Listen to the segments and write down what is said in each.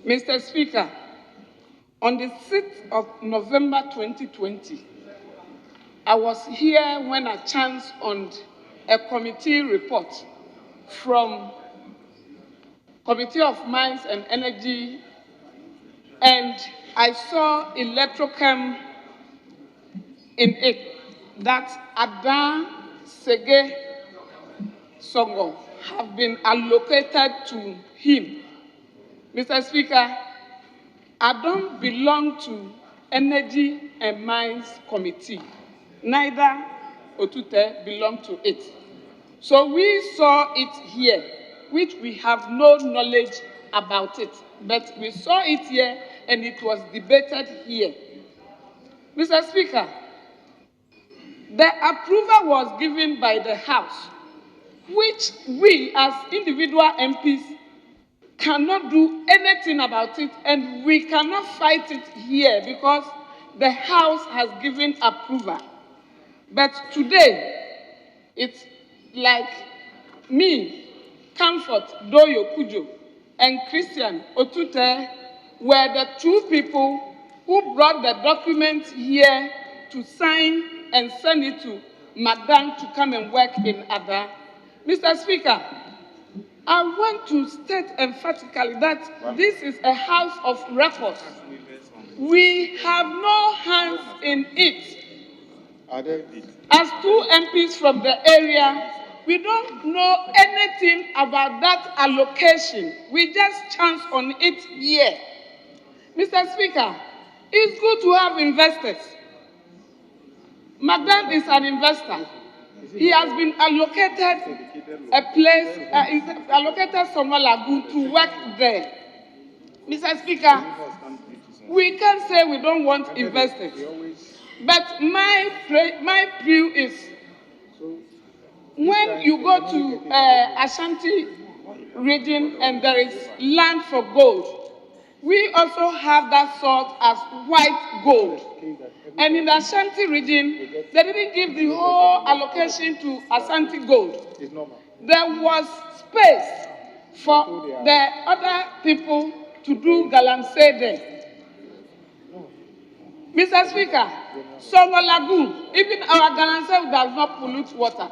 Mr. Speaker, on the 6th of November 2020, I was here when I chanced on a committee report from Committee of Mines and Energy, and I saw Electrochem in it that Ada Sege Songo have been allocated to him. Mr. Speaker, I don't belong to Energy and Mines Committee. Neither Otute belong to it. So we saw it here, which we have no knowledge about it. But we saw it here and it was debated here. Mr. Speaker, the approval was given by the House, which we as individual MPs cannot do anything about it, and we cannot fight it here because the House has given approval. But today, it's like me, Comfort Doyo Kujo, and Christian Otute were the two people who brought the document here to sign and send it to Madam to come and work in Ada. Mr. Speaker, I want to state emphatically that this is a house of records. We have no hands in it. As two MPs from the area, we don't know anything about that allocation. We just chance on it here. Mr. Speaker, it's good to have investors. Madam is an investor. He has been allocated a place, allocated Somewhere Lagoon to work there. Mr. Speaker, we can't say we don't want investors. But my view is, when you go to Ashanti region and there is land for gold, we also have that sort as white gold. And in the Ashanti region, they didn't give the whole allocation to Ashanti gold. There was space for the other people to do galamsey there. Mr. Speaker, Somewhere Lagoon, even our galamsey does not pollute water.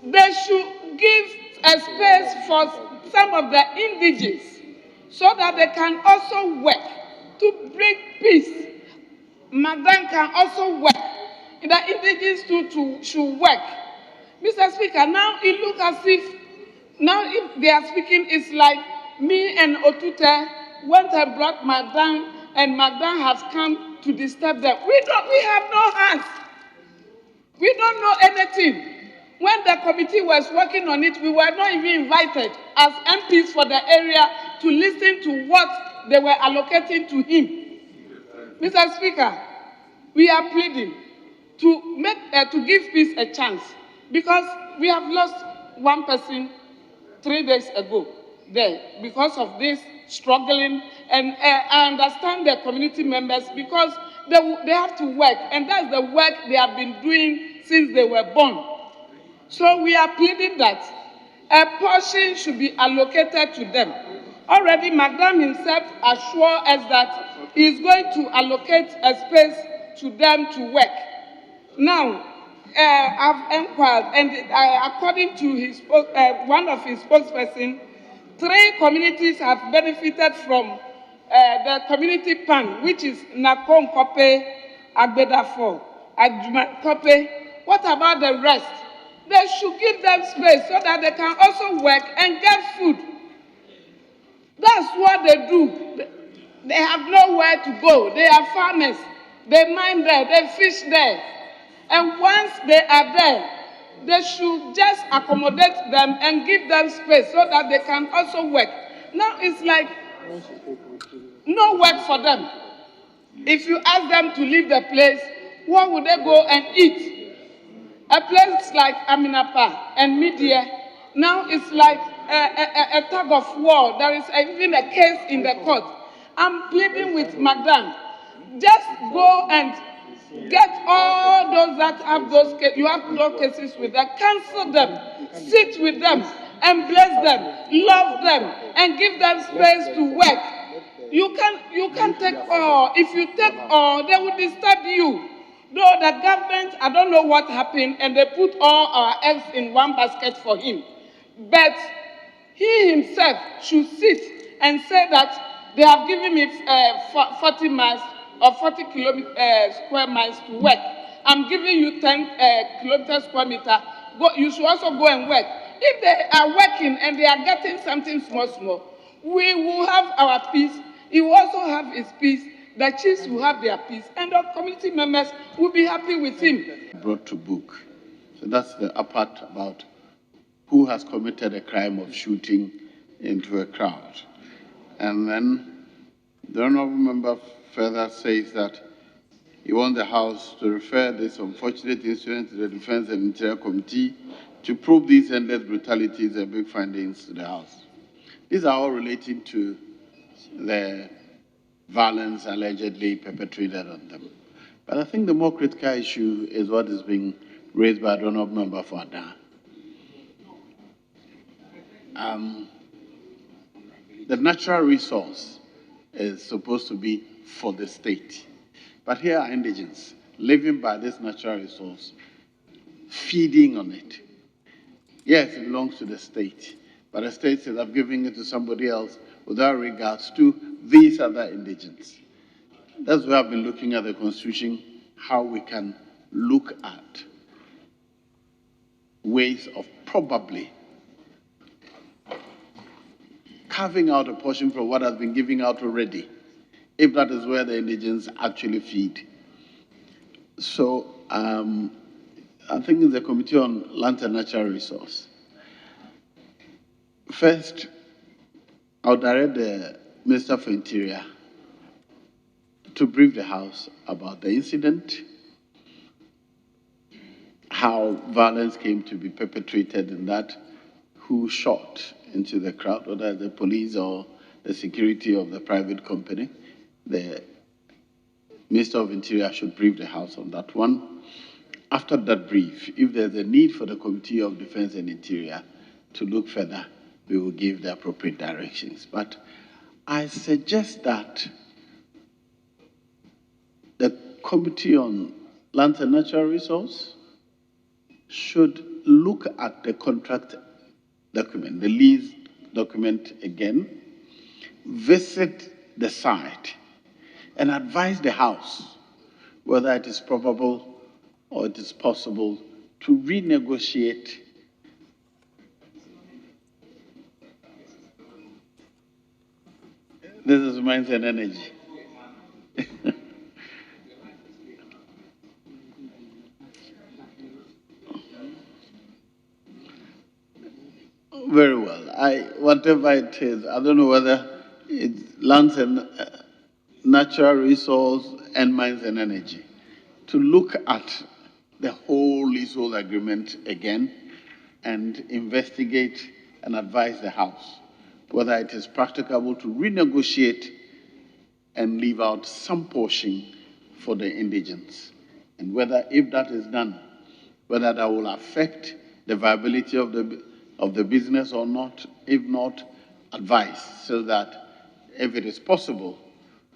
They should give a space for some of the indigenous so that they can also work to bring peace. Madam can also work. The indigenous too should work. Mr. Speaker, now it looks as if, now if they are speaking, it's like me and Otute went and brought Madam, and Madam has come to disturb them. We have no hands. We don't know anything. When the committee was working on it, we were not even invited as MPs for the area to listen to what they were allocating to him. Mr. Speaker, we are pleading to give peace a chance because we have lost one person 3 days ago there because of this struggling, and I understand the community members because they have to work, and that's the work they have been doing since they were born. So we are pleading that a portion should be allocated to them. Already, Madam himself assured us that he is going to allocate a space to them to work. Now, I've inquired, and according to his, one of his spokespersons, 3 communities have benefited from the community plan, which is Nkommo Wo Ho, Agbedafo, Adjumakope. What about the rest? They should give them space so that they can also work and get food. That's what they do. They have nowhere to go. They are farmers. They mine there. They fish there. And once they are there, they should just accommodate them and give them space so that they can also work. Now it's like no work for them. If you ask them to leave the place, where would they go and eat? A place like Aminapa and Media, now it's like a tug of war. There is even a case in the court. I'm pleading with Madam, just go and get all those that have those cases. You have those cases with them, cancel them, sit with them, embrace them, love them, and give them space to work. You can't take all. If you take all, they will disturb you. Though the government, I don't know what happened, and they put all our eggs in one basket for him. But he himself should sit and say that they have given me 40 miles or 40 square miles to work. I'm giving you 10 kilometers square meter. You should also go and work. If they are working and they are getting something small, we will have our peace. He will also have his peace. The chiefs will have their peace, and the community members will be happy with him. Brought to book. So that's the part about who has committed a crime of shooting into a crowd. And then the honorable member further says that he wants the House to refer this unfortunate incident to the Defense and Interior Committee to probe these endless brutalities and big findings to the House. These are all relating to the violence allegedly perpetrated on them. But I think the more critical issue is what is being raised by the honorable member for Ada. The natural resource is supposed to be for the state. But here are indigents living by this natural resource, feeding on it. Yes, it belongs to the state, but the state says, I'm giving it to somebody else without regards to these other indigents. That's why I've been looking at the Constitution, how we can look at ways of probably carving out a portion from what has been given out already, if that is where the indigents actually feed. So I think it's the Committee on Land and Natural Resource. First, I'll direct the Minister for Interior to brief the House about the incident, how violence came to be perpetrated in that, who shot into the crowd, whether the police or the security of the private company. The Minister of Interior should brief the House on that one. After that brief, if there's a need for the Committee of Defense and Interior to look further, we will give the appropriate directions. But I suggest that the Committee on Land and Natural Resource should look at the contract document, the lease document again, visit the site, and advise the House whether it is probable or it is possible to renegotiate this is Moans and Energy. Very well. Whatever it is, I don't know whether it's lands and natural resource and mines and energy, to look at the whole leasehold agreement again and investigate and advise the House whether it is practicable to renegotiate and leave out some portion for the indigents, and whether, if that is done, whether that will affect the viability of the business or not. If not, advise so that if it is possible,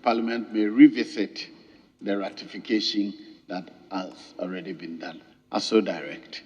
Parliament may revisit the ratification that has already been done. I so direct.